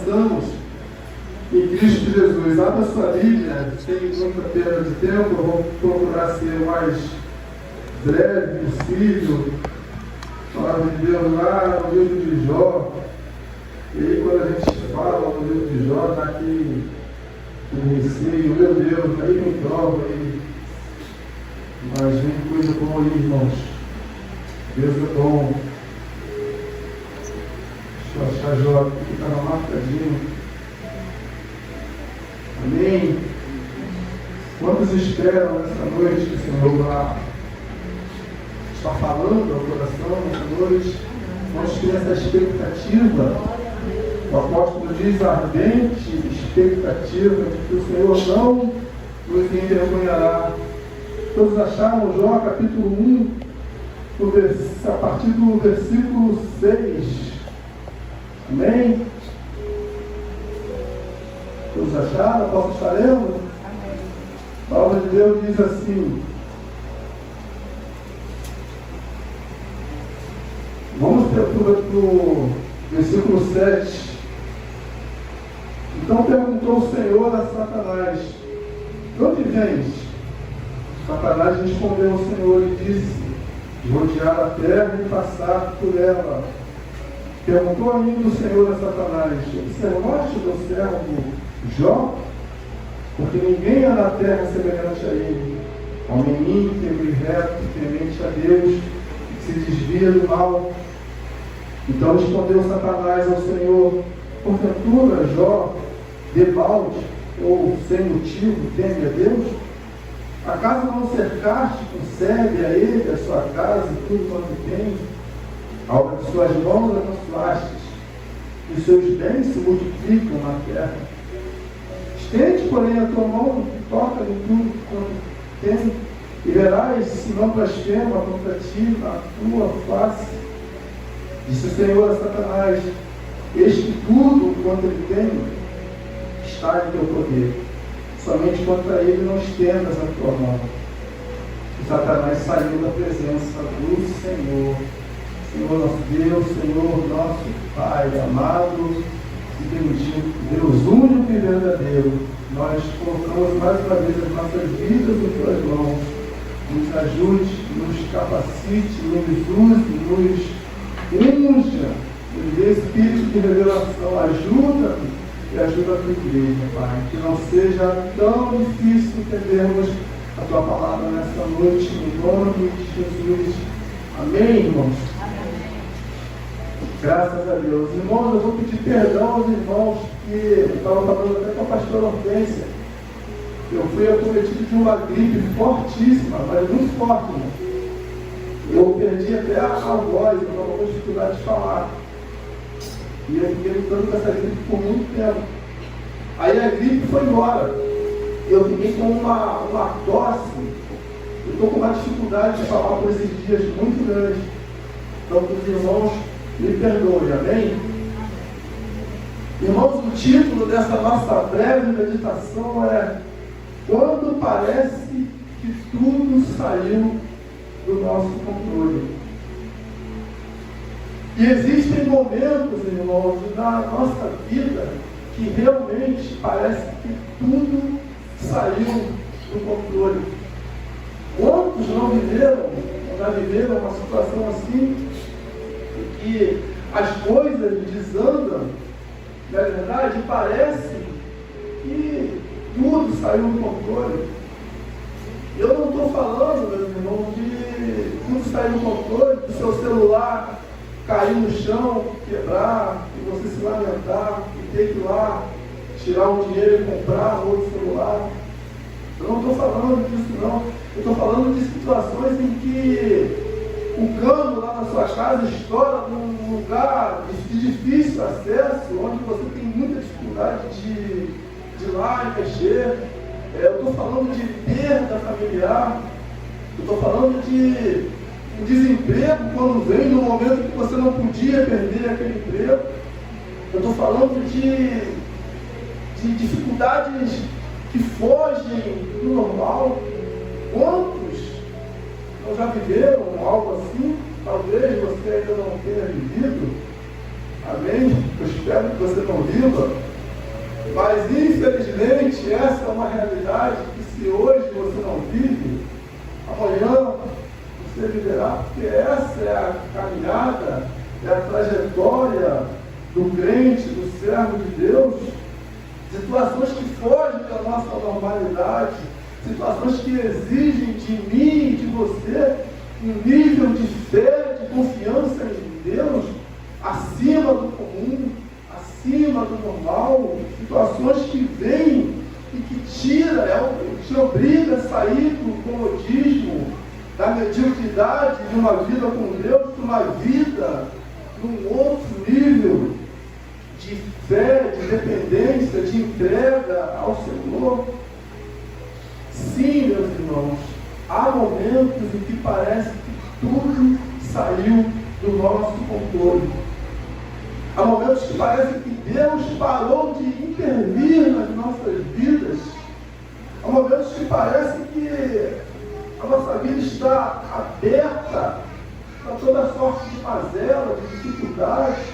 anos em Cristo Jesus. Abra sua Bíblia, sem muita perda de tempo, eu vou procurar ser o mais breve possível. Nós vivemos lá no livro de Jó, e aí quando a gente fala no livro de Jó, está aqui um receio, meu Deus, aí me prova aí. Mas vem coisa boa aí, irmãos. Deus é bom. Deixa eu achar Jó aqui, que estava marcadinho. Amém? Quantos esperam nessa noite que o Senhor vai estar falando ao coração nessa noite? Quantos têm essa expectativa? O apóstolo diz ardente expectativa de que o Senhor não nos envergonhará. Todos acharam Jó capítulo 1, a partir do versículo 6. Amém? Todos acharam? Posso estar lendo? A palavra de Deus diz assim. Vamos para o versículo 7. Então perguntou o Senhor a Satanás: de onde vens? Satanás respondeu ao Senhor e disse: de rodear a terra e passar por ela. Perguntou ainda o Senhor a Satanás: observaste o teu servo Jó? Porque ninguém há na terra semelhante a ele, homem íntegro e reto, temente a Deus, que se desvia do mal. Então respondeu Satanás ao Senhor: porventura Jó, debalde ou sem motivo, teme a Deus? Acaso não cercaste com sede a ele, a sua casa e tudo quanto tem? A obra de suas mãos abençoastes, e seus bens se multiplicam na terra. Estende, porém, a tua mão e toca-lhe tudo quanto tem, e verás se não blasfema contra ti na tua face. Disse o Senhor a Satanás: eis que tudo quanto ele tem está em teu poder, somente contra ele não estendas a tua mão. E Satanás saiu da presença do Senhor. Senhor nosso Deus, Senhor nosso Pai amado e bendito, Deus único e verdadeiro, nós colocamos mais uma vez as nossas vidas em tuas mãos. Nos ajude, nos capacite, nos use, nos unja, nos dê espírito de revelação, ajuda-nos e ajuda a tua igreja, Pai. Que não seja tão difícil entendermos a tua palavra nesta noite, em nome de Jesus. Amém, irmãos? Graças a Deus. Irmãos, eu vou pedir perdão aos irmãos que eu estava falando até com a pastora Hortência. Eu fui acometido de uma gripe fortíssima, mas muito forte, irmão. Eu perdi até a voz, eu estava com dificuldade de falar. E eu fiquei lutando com essa gripe por muito tempo. Aí a gripe foi embora. Eu fiquei com uma tosse. Eu estou com uma dificuldade de falar por esses dias muito grande. Então, os irmãos, me perdoem, amém? Irmãos, o título dessa nossa breve meditação é: quando parece que tudo saiu do nosso controle. E existem momentos, irmãos, na nossa vida que realmente parece que tudo saiu do controle. Quantos não viveram, já viveram uma situação assim, que as coisas desandam, na verdade, parece que tudo saiu do controle. Eu não estou falando, meus irmãos, de tudo sair do controle, do seu celular cair no chão, quebrar, e você se lamentar, e ter que ir lá tirar um dinheiro e comprar outro celular. Eu não estou falando disso, não. Eu estou falando de situações em que o cano lá na sua casa estoura num lugar de difícil acesso, onde você tem muita dificuldade de ir lá e mexer. Eu estou falando de perda familiar. Eu estou falando de o desemprego quando vem no momento que você não podia perder aquele emprego. Eu estou falando de dificuldades que fogem do normal. Quantos não já viveram algo assim? Talvez você ainda não tenha vivido. Amém? Eu espero que você não viva. Mas, infelizmente, essa é uma realidade que, se hoje você não vive, amanhã você viverá, porque essa é a caminhada, é a trajetória do crente, do servo de Deus. Situações que fogem da nossa normalidade, situações que exigem de mim e de você um nível de fé, de confiança em Deus acima do comum, acima do normal, situações que vêm e que te obriga a sair do comodismo, da mediocridade de uma vida com Deus para uma vida num outro nível de fé, de dependência, de entrega ao Senhor. Sim, meus irmãos, há momentos em que parece que tudo saiu do nosso controle. Há momentos que parece que Deus parou de intervir nas nossas vidas. Há momentos que parece que a nossa vida está aberta para toda sorte de mazela, de dificuldades.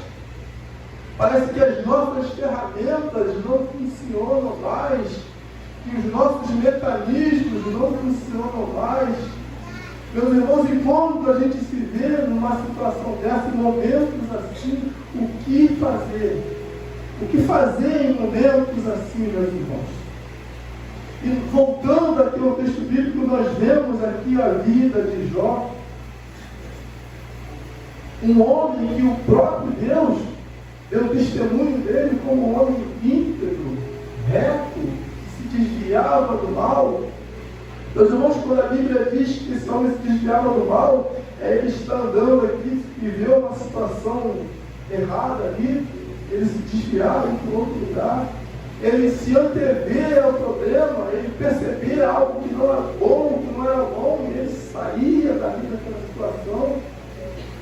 Parece que as nossas ferramentas não funcionam mais, que os nossos mecanismos não funcionam mais. Meus irmãos, e quando a gente se vê numa situação dessa, em momentos assim, o que fazer? O que fazer em momentos assim, meus irmãos? E voltando aqui ao texto bíblico, nós vemos aqui a vida de Jó, um homem que o próprio Deus deu testemunho dele como um homem íntegro, reto, que se desviava do mal. Meus irmãos, quando a Bíblia diz que esse homem se desviava do mal, ele está andando aqui, viveu uma situação errada ali, ele se desviava para outro lugar, ele se antevia ao problema, ele percebia algo que não era bom, que não era bom, e ele saía dali daquela situação.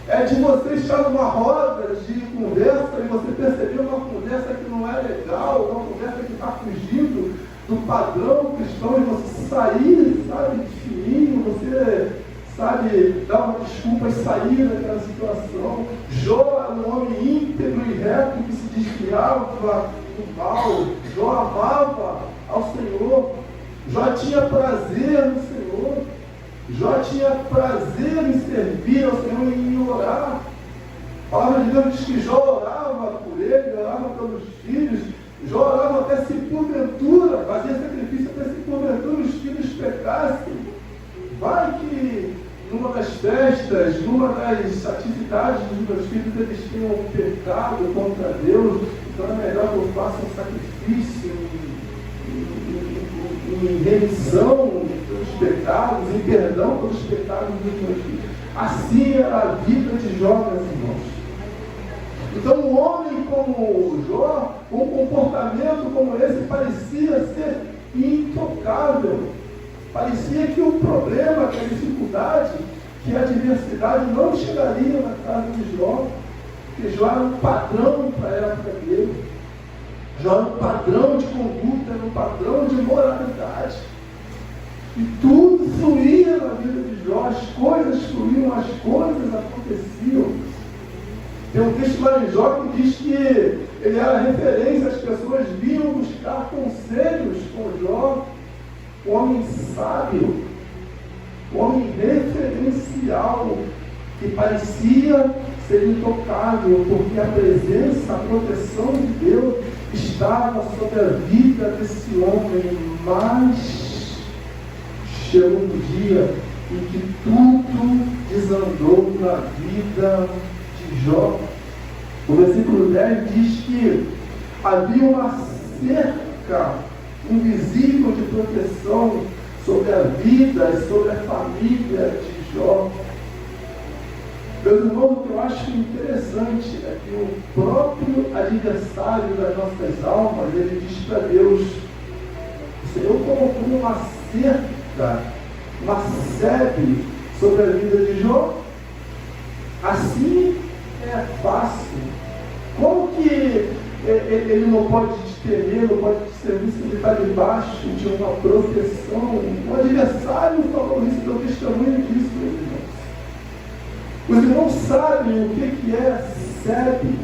É de você estar numa roda de conversa e você perceber uma conversa que não é legal, uma conversa que está fugindo do padrão cristão, e você sair, sabe, de fininho, você, sabe, dar uma desculpa e sair daquela situação. Jó era um homem íntegro e reto que se desviava do mal. Jó amava ao Senhor. Jó tinha prazer no Senhor. Jó tinha prazer em servir ao Senhor e em orar. A palavra de Deus diz que Jó orava por ele, orava pelos filhos. Jó orava até se porventura, fazia sacrifício até se porventura os filhos pecassem. Vai que numa das festas, numa das atividades dos meus filhos, eles tenham pecado contra Deus, então é melhor que eu faça um sacrifício em remissão dos pecados, em perdão pelos pecados dos meus filhos. Assim era a vida de Jó, meus irmãos. Então, um homem como Jó, com um comportamento como esse, parecia ser intocável. Parecia que o problema, que a dificuldade, que a adversidade não chegaria na casa de Jó, porque Jó era um padrão para a época dele. Jó era um padrão de conduta, era um padrão de moralidade. E tudo fluía na vida de Jó, as coisas fluíam, as coisas aconteciam. Tem um texto lá em Jó que diz que ele era referência, as pessoas vinham buscar conselhos com Jó, um homem sábio, um homem referencial, que parecia ser intocável, porque a presença, a proteção de Deus estava sobre a vida desse homem. Mas chegou um dia em que tudo desandou na vida de Jó. O versículo 10 diz que havia uma cerca invisível de proteção sobre a vida e sobre a família de Jó. Meus irmãos, o que eu acho interessante é que o próprio adversário das nossas almas, ele diz para Deus: o Senhor colocou uma cerca, uma sebe sobre a vida de Jó. Assim é fácil. Como que ele não pode te temer, não pode te servir se ele está debaixo de uma proteção? O adversário falou isso, deu testemunho disso, meus irmãos. Os irmãos sabem o que é sebe.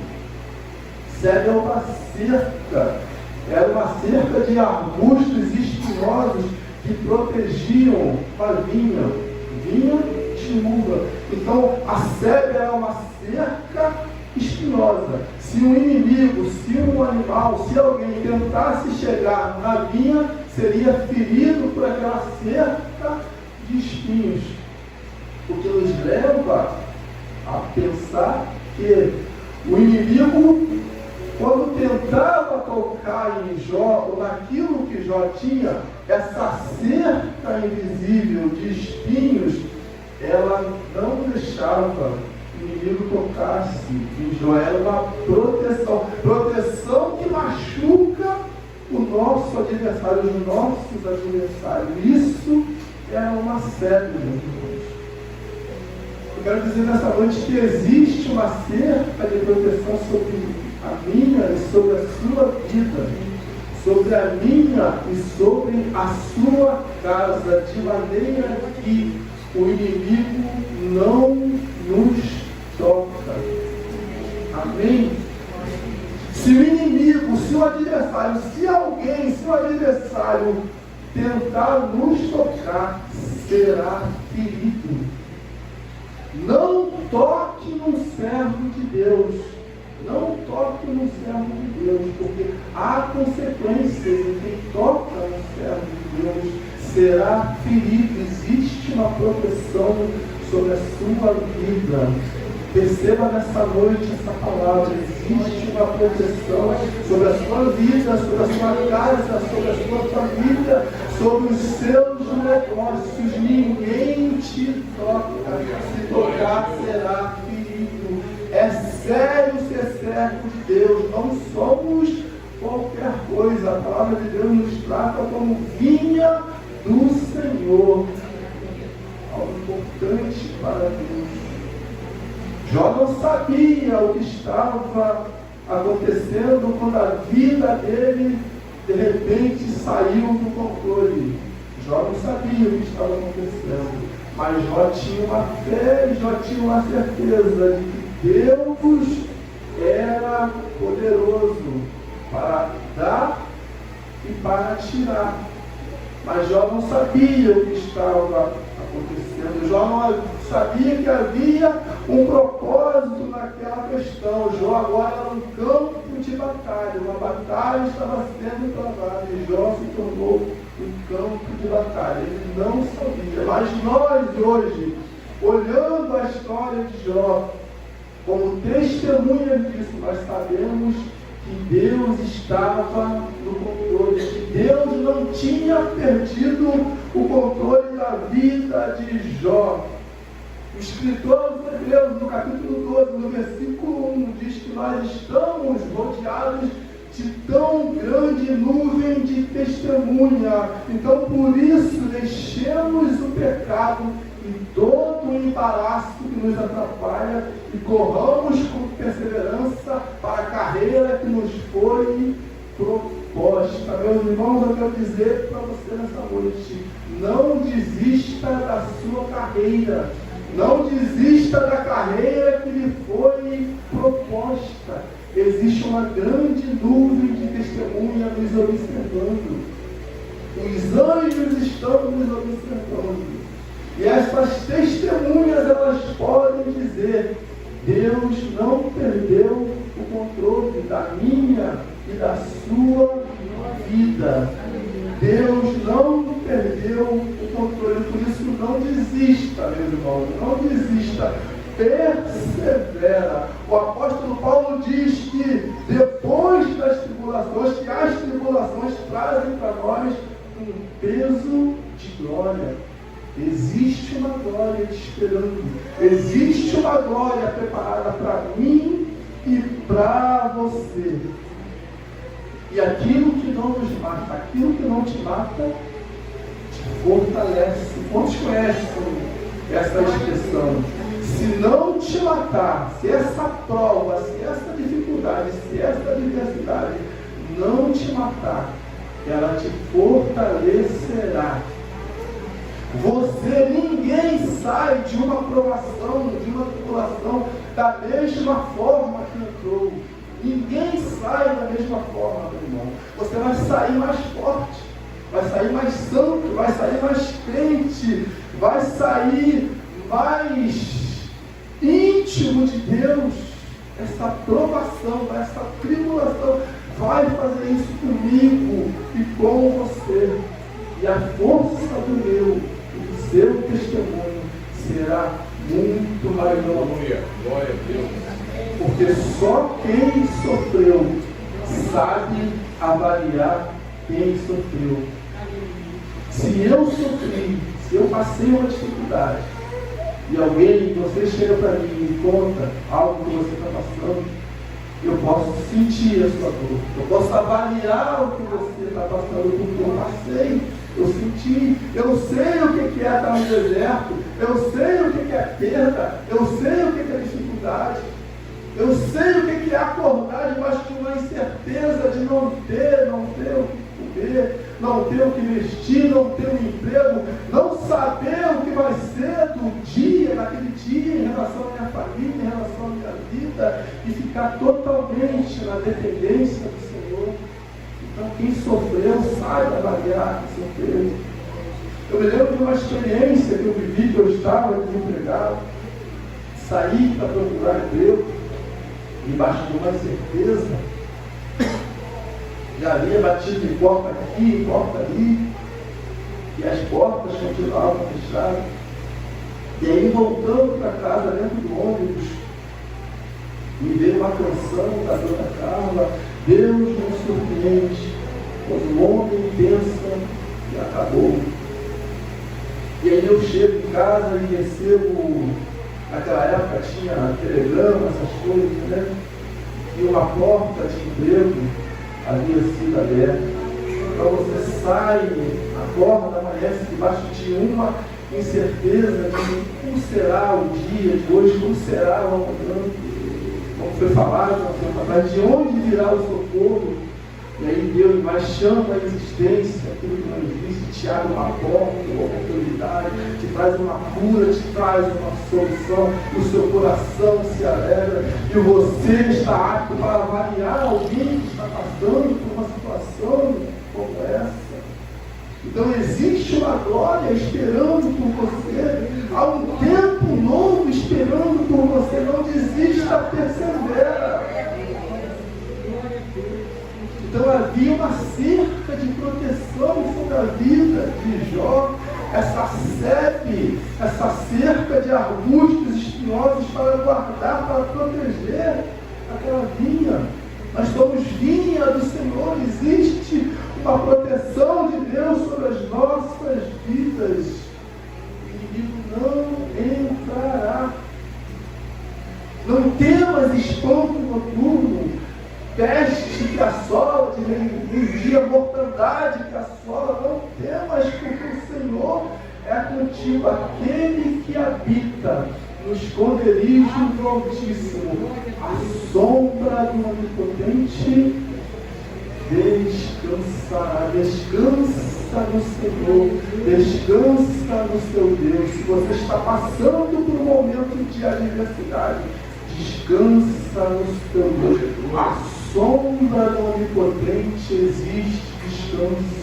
Sebe é uma cerca. Era uma cerca de arbustos espinhosos que protegiam a vinha de uva. Então, a sebe era uma cerca espinhosa. Se um inimigo, se um animal, se alguém tentasse chegar na vinha, seria ferido por aquela cerca de espinhos. O que nos leva a pensar que o inimigo, quando tentava tocar em Jó, ou naquilo que Jó tinha, essa cerca invisível de espinhos, ela não deixava o inimigo tocasse em Jó. Era uma proteção que machuca o nosso adversário, os nossos adversários. Isso é uma sebe, meus irmãos. Eu quero dizer nessa noite que existe uma cerca de proteção sobre a minha e sobre a sua vida, sobre a minha e sobre a sua casa, de maneira que o inimigo não nos toca. Amém? Se o inimigo, se o adversário, se o adversário tentar nos tocar, será ferido. Não toque no servo de Deus. Não toque no servo de Deus, porque há consequências em quem toca no servo de Deus será ferido. Existe uma proteção sobre a sua vida. Perceba nessa noite essa palavra. Existe uma proteção sobre a sua vida, sobre a sua casa, sobre a sua família, sobre os seus negócios. Ninguém te toca. Se tocar, será ferido. É sério ser servo de Deus. Não somos qualquer coisa. A palavra de Deus nos trata como vinha do Senhor. Algo importante para Deus. Jó não sabia o que estava acontecendo quando a vida dele de repente saiu do controle. Jó não sabia o que estava acontecendo, mas Jó tinha uma fé e Jó tinha uma certeza de que Deus era poderoso para dar e para tirar. Mas Jó não sabia o que estava acontecendo. Jó não sabia que havia um propósito naquela questão. Jó agora era um campo de batalha. Uma batalha estava sendo travada e Jó se tornou um campo de batalha. Ele não sabia. Mas nós hoje, olhando a história de Jó, como testemunha disso, nós sabemos que Deus estava no controle, que Deus não tinha perdido o controle da vida de Jó. O escritor dos Hebreus, no capítulo 12, no versículo 1, diz que nós estamos rodeados de tão grande nuvem de testemunha. Então, por isso, deixemos o pecado e todo o embaraço que nos atrapalha e corramos com perseverança para a carreira que nos foi proposta. Meus irmãos, eu quero dizer para você nessa noite: não desista da sua carreira. Não desista da carreira que lhe foi proposta. Existe uma grande nuvem de testemunha nos observando. Os anjos estão nos observando. E essas testemunhas, elas podem dizer: Deus não perdeu o controle da minha e da sua vida. Deus não perdeu o controle. Por isso, não desista, meus irmãos. Não desista. Persevera. O apóstolo Paulo diz que depois das tribulações, que as tribulações trazem para nós um peso de glória. Existe uma glória te esperando. Existe uma glória preparada para mim e para você. E aquilo que não nos mata, aquilo que não te mata, te fortalece. Quantos conhecem essa expressão? Se não te matar, se essa prova, se essa dificuldade, se essa adversidade não te matar, ela te fortalecerá. Ninguém sai de uma provação, de uma tribulação, da mesma forma que entrou. Ninguém sai da mesma forma, meu irmão. Você vai sair mais forte, vai sair mais santo, vai sair mais crente, vai sair mais íntimo de Deus. Essa provação, essa tribulação vai fazer isso comigo e com você. E a força do meu e do seu testemunho será muito maior. Glória a Deus. Porque só quem sofreu sabe avaliar quem sofreu. Se eu sofri, se eu passei uma dificuldade, e alguém, você chega para mim e me conta algo que você está passando, eu posso sentir a sua dor, eu posso avaliar o que você está passando, porque eu passei, eu senti, eu sei o que é estar no deserto, eu sei o que é perda, eu sei o que é dificuldade, eu sei o que é acordar debaixo de uma incerteza de não ter o que comer, não ter o que vestir, não ter um emprego, não saber o que vai ser do dia, naquele dia, em relação à minha família, em relação à minha vida, e ficar totalmente na dependência do Senhor. Então, quem sofreu sabe avaliar quem sofreu. Eu me lembro de uma experiência que eu vivi, que eu estava desempregado, saí para procurar emprego, embaixo de uma incerteza. Já havia batido de porta aqui, porta ali, e as portas continuavam fechadas. E aí, voltando para casa, dentro do ônibus, me veio uma canção da Dona Carla: Deus nos surpreende quando o homem pensa que acabou. E aí eu chego em casa e recebo, naquela época tinha telegrama, essas coisas, né? E uma porta de emprego havia sido aberta. Então você sai, acorda, amanhece debaixo de uma incerteza de como será o dia de hoje, como será o amanhã, como foi falado, mas de onde virá o socorro? E aí Deus vai chama a existência, aquilo que não existe, te abre uma porta, uma oportunidade, te traz uma cura, te traz uma solução, o seu coração se alegra, e você está apto para avaliar alguém que está passando por uma situação como essa. Então existe uma glória esperando por você, há um tempo novo esperando por você. Não desista, persevera. Então havia uma cerca de proteção sobre a vida de Jó, essa sebe, essa cerca de arbustos espinhosos para guardar, para proteger aquela vinha. Nós somos vinha do Senhor, existe uma proteção de Deus sobre as nossas vidas. O inimigo não entrará. Não temas espanto noturno, peste que assola de meio-dia, mortandade que assola. Não temas, porque o Senhor é contigo, aquele que habita no esconderijo do Altíssimo, a sombra do Onipotente descansará. Descansa no Senhor, descansa no seu Deus. Se você está passando por um momento de adversidade, descansa no seu Deus. A sombra do Onipotente existe descanso.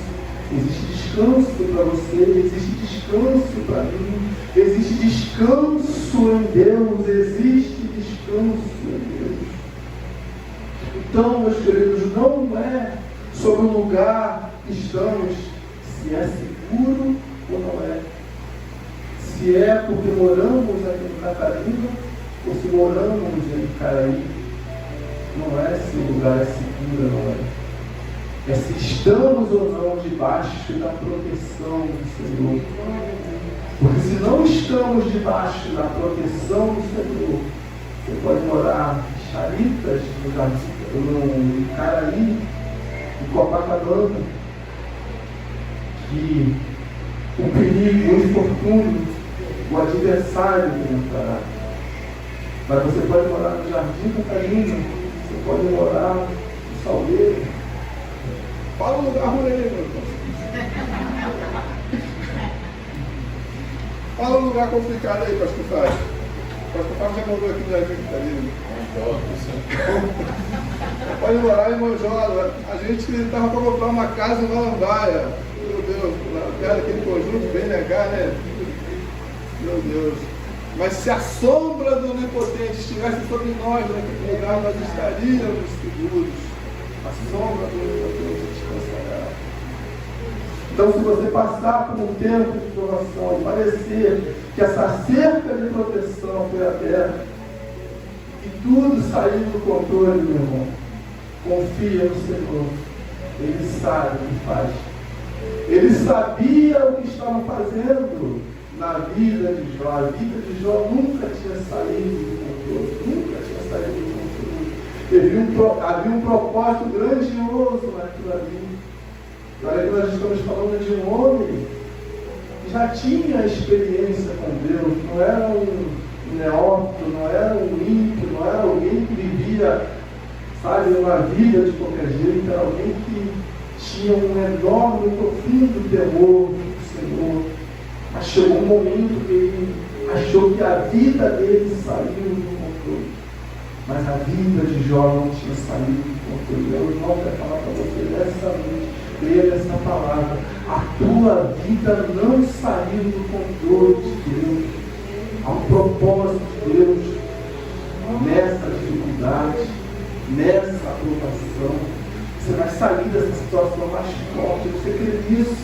Existe descanso para você, existe descanso para mim, existe descanso em Deus, existe descanso em Deus. Então, meus queridos, não é sobre o lugar que estamos, se é seguro ou não é. Se é porque moramos aqui em Catarina ou se moramos em Caraí. Não é se o lugar é seguro ou não é. É se estamos ou não debaixo da proteção do Senhor. Porque se não estamos debaixo da proteção do Senhor, você pode morar em Charitas, no Caraí, em Copacabana, que o perigo, o infortúnio, o adversário entrará. Mas você pode morar no Jardim Catarina, você pode morar no Salgueiro. Fala um lugar ruim aí, meu irmão. Fala um lugar complicado aí, pastor Fábio. O pastor Fábio já mandou aqui no Jardim Catarina. Pode morar, irmão Jola. A gente estava para comprar uma casa em Malambaia. Meu Deus, perto daquele conjunto bem legal, né? Meu Deus. Mas se a sombra do Onipotente estivesse sobre nós, naquele lugar, nós estaríamos seguros. A sombra do Onipotente descansará. Então, se você passar por um tempo de provação e parecer que essa cerca de proteção foi aberta e tudo saiu do controle, meu irmão, confia no Senhor. Ele sabe o que faz. Ele sabia o que estava fazendo na vida de Jó. A vida de Jó nunca tinha saído do controle. Nunca tinha saído do controle. Havia um propósito grandioso naquilo ali. Agora que nós estamos falando de um homem que já tinha experiência com Deus. Não era um neófito, não era um ímpio, não era alguém que vivia, sabe, uma vida de qualquer jeito. Era alguém que tinha um enorme, profundo temor do Senhor. Mas chegou um momento que ele achou que a vida dele saiu do controle. Mas a vida de Jó não tinha saído do controle. Eu não quero falar para você nessa noite, leia essa palavra. A tua vida não saiu do controle de Deus. Há um propósito de Deus nessa dificuldade, nessa aprovação. Você vai sair dessa situação mais forte. Você crê nisso?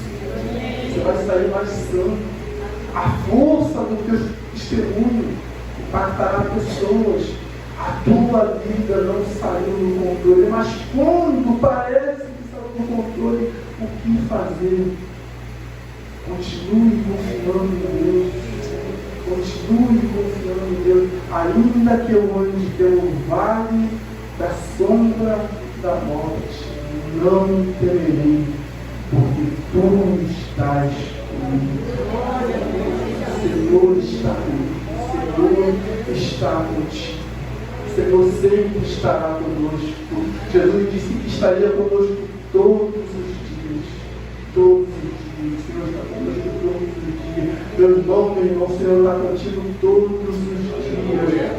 Você vai sair mais santo. A força do teu testemunho impactará pessoas. A tua vida não saiu do controle. Mas quando parece que saiu do controle, o que fazer? Continue confiando em Deus. Continue confiando em Deus. Ainda que eu ande pelo vale da sombra da morte, não temerei, porque tu estás comigo. O Senhor está comigo. O Senhor está contigo. O Senhor sempre estará conosco. Jesus disse que estaria conosco todos os dias. Todos os dias. O Senhor está conosco todos os dias. Meu irmão, o Senhor está contigo todos os dias.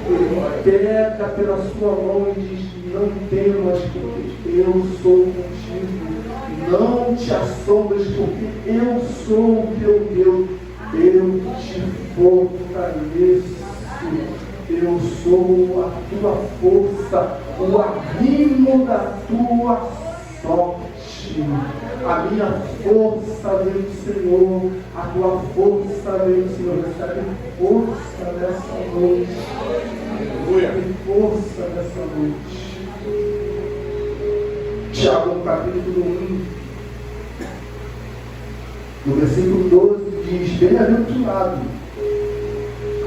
Ele pega pela sua mão e diz: não temas, porque eu sou contigo. Não te assombres, porque eu sou o teu Deus. Eu te fortaleço. Eu sou a tua força, o arrimo da tua sorte. A minha força vem do Senhor, a tua força vem do Senhor. Recebe força nessa noite. Recebe força nessa noite. Tiago, no capítulo 1, no versículo 12, diz: bem-aventurado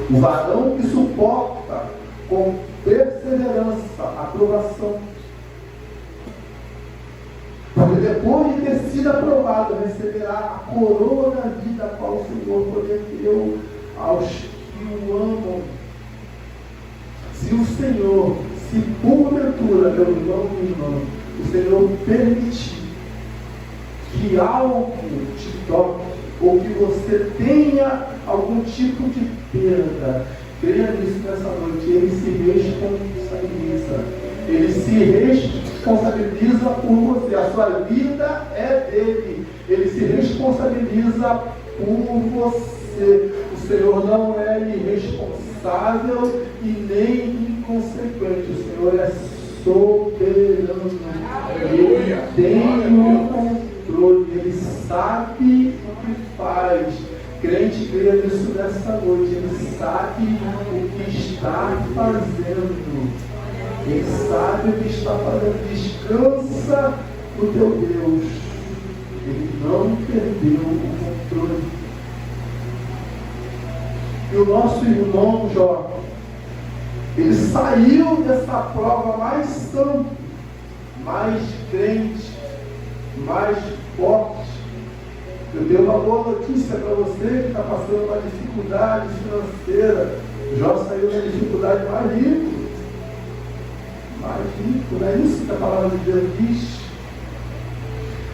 o varão que suporta com perseverança a provação, porque depois de ter sido aprovado, receberá a coroa da vida, a qual o Senhor prometeu aos que o amam. Se o Senhor, se porventura, meu irmão e irmã, o Senhor permitir que algo te toque, ou que você tenha algum tipo de perda, creia nisso nessa noite. Ele se responsabiliza. Ele se responsabiliza por você. A sua vida é dele. Ele se responsabiliza por você. O Senhor não é irresponsável e nem inconsequente. O Senhor é soberano. Ele tem o controle. Ele sabe o que faz. Crente, creia nisso nessa noite. Ele sabe o que está fazendo. Ele sabe o que está fazendo. Descansa no teu Deus. Ele não perdeu o controle. E o nosso irmão Jó, ele saiu dessa prova mais santo, mais crente, mais forte. Eu tenho uma boa notícia para você que está passando uma dificuldade financeira. Jó saiu da dificuldade mais rico. Mais rico, não é isso que a palavra de Deus diz?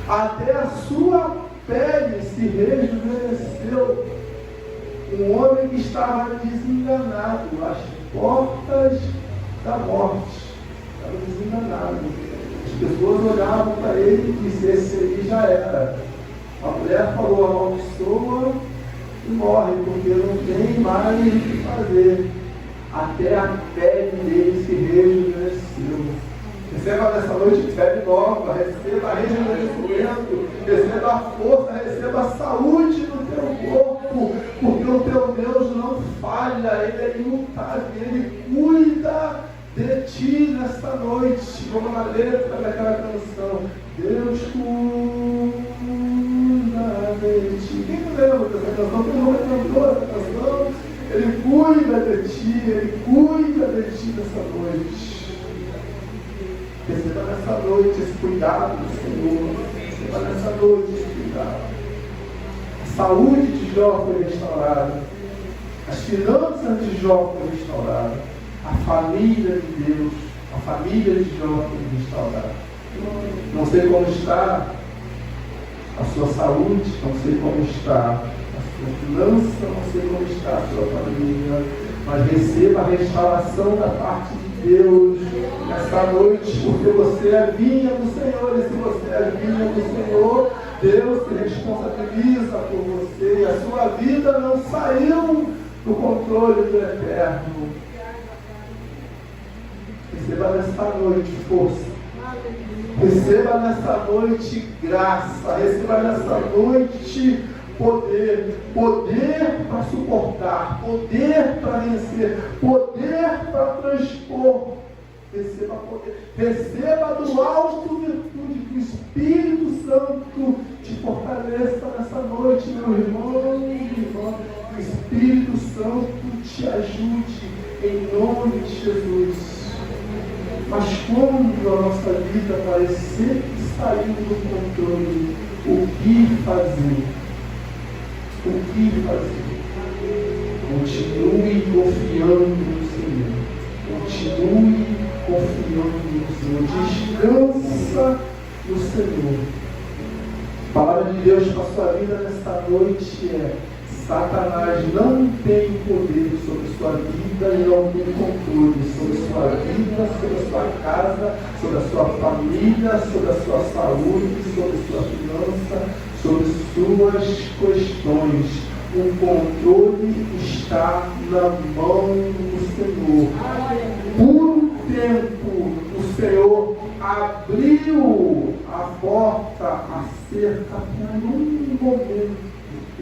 Até a sua pele se rejuvenesceu. Um homem que estava desenganado, as portas da morte. Estava desenganado. As pessoas olhavam para ele e diziam, esse aí já era. A mulher falou, amaldiçoa e morre, porque não tem mais o que fazer. Até a pele dele se rejuvenesceu. Receba nessa noite pele nova, receba rejuvenescimento, receba a força, receba a saúde no teu corpo, porque o teu Deus não falha, Ele é imutável, Ele cuida de ti nesta noite, como na letra daquela canção. Deus cuida de ti. Quem não lembra dessa canção? Quem não cantou essa canção? Ele cuida de ti, Ele cuida de ti nessa noite. Receba nessa noite esse cuidado do Senhor. Receba nessa noite esse cuidado. A saúde de Jó foi restaurada. As finanças de Jó foram restauradas. A família de Deus, a família de Jó foi restaurada. Não sei como está a sua saúde, não sei como está a sua finança, não sei como está a sua família, mas receba a restauração da parte de Deus nesta noite, porque você é vinha do Senhor, e se você é vinha do Senhor, Deus se responsabiliza por você, e a sua vida não saiu do controle do Eterno. Receba nesta noite força, receba nesta noite graça, receba nesta noite poder para suportar, poder para vencer, poder para transpor. Receba poder, receba do alto virtude, que o Espírito Santo te fortaleça nessa noite, meu irmão, minha irmã. Que o Espírito Santo te ajude em nome de Jesus. Mas quando a nossa vida parecer que saiu do controle, o que fazer? O que fazer? Continue confiando no Senhor. Continue confiando no Senhor. Descansa no Senhor. A palavra de Deus para a sua vida nesta noite é: Satanás não tem poder sobre a sua vida e não tem controle sobre a sua vida, sobre a sua casa, sobre a sua família, sobre a sua saúde, sobre a sua finança, sobre suas questões. O controle está na mão do Senhor. Por um tempo, o Senhor abriu a porta, a cerca, por um momento.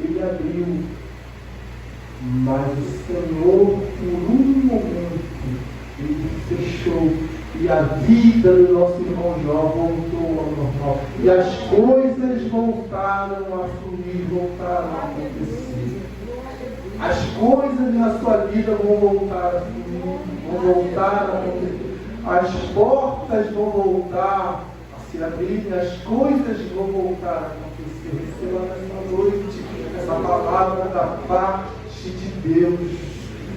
Ele abriu, mas o Senhor, por um momento, Ele fechou, e a vida do nosso irmão Jó voltou ao normal, e as coisas voltaram a fluir, voltaram a acontecer. As coisas na sua vida vão voltar a fluir, vão voltar a acontecer. As portas vão voltar a se abrir, as coisas vão voltar a acontecer. Receba nessa noite essa palavra da parte de Deus.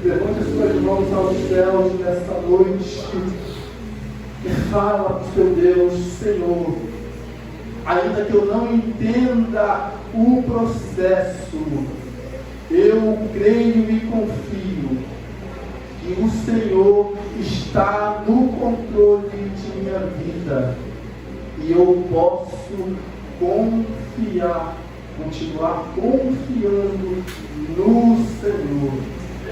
Levante as suas mãos aos céus nessa noite e fala para o seu Deus: Senhor, ainda que eu não entenda o processo, eu creio e confio que o Senhor está no controle de minha vida e eu posso confiar, continuar confiando no Senhor.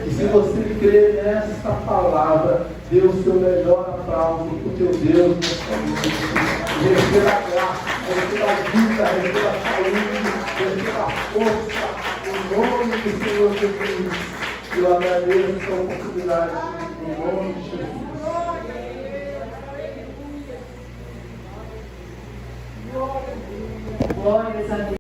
E se você crê nesta palavra, dê o seu melhor aplauso para o teu Deus nesta noite. Receba a graça, receba a vida, receba a saúde, receba a força, em nome do Senhor Jesus. Eu agradeço essa oportunidade, em nome de Jesus. Glórias a Deus.